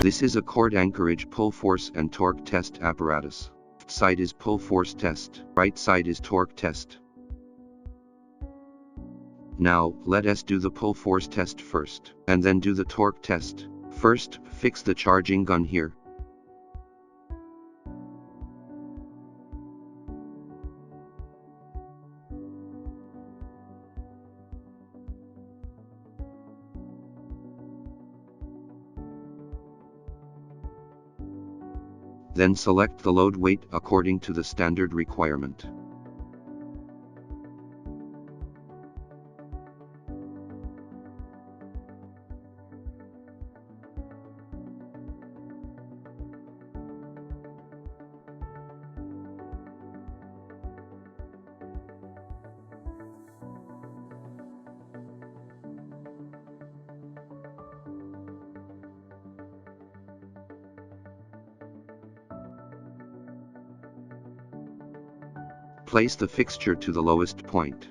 This is a cord Anchorage pull force and torque test apparatus. Left side is pull force test, right side is torque test. Now, let us do the pull force test first, and then do the torque test. First, fix the charging gun here. Then select the load weight according to the standard requirement. Place the fixture to the lowest point.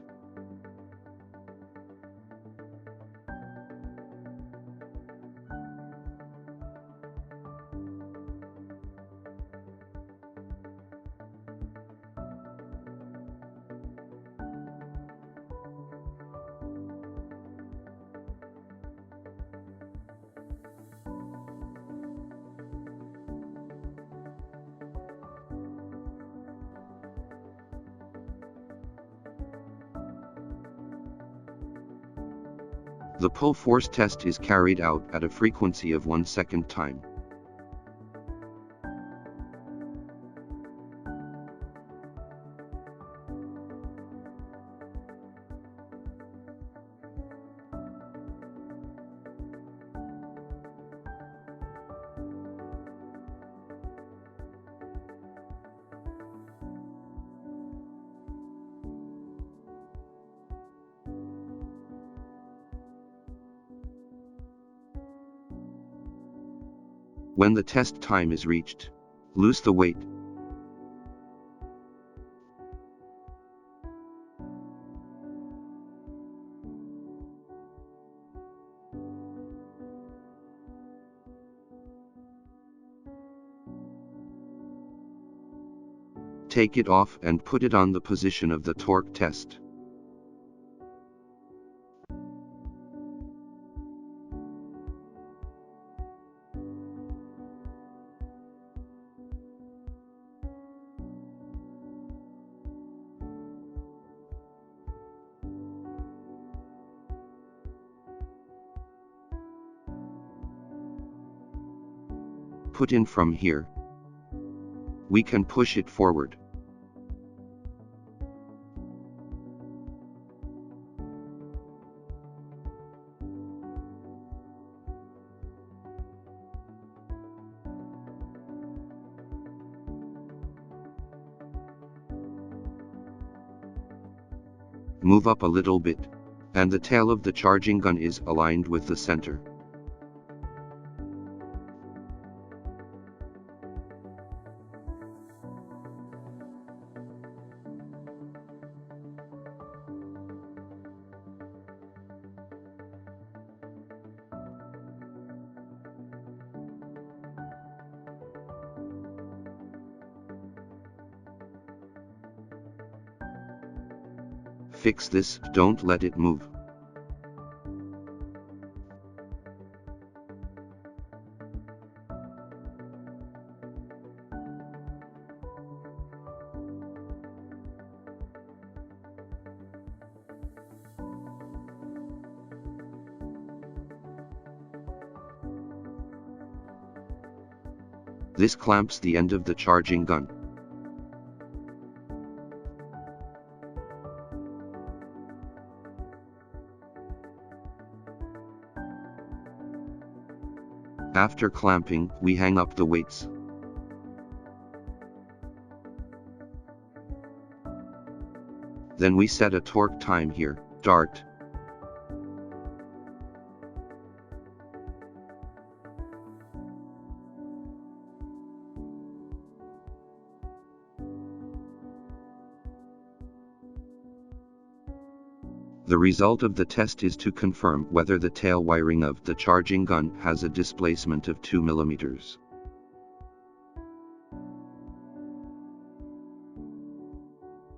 The pull force test is carried out at a frequency of 1 second time. When the test time is reached, loose the weight. Take it off and put it on the position of the torque test. Put in from here. We can push it forward. Move up a little bit, and the tail of the charging gun is aligned with the center. Fix this, don't let it move. This clamps the end of the charging gun. After clamping, we hang up the weights. Then we set a torque time here, start. The result of the test is to confirm whether the tail wiring of the charging gun has a displacement of 2 mm.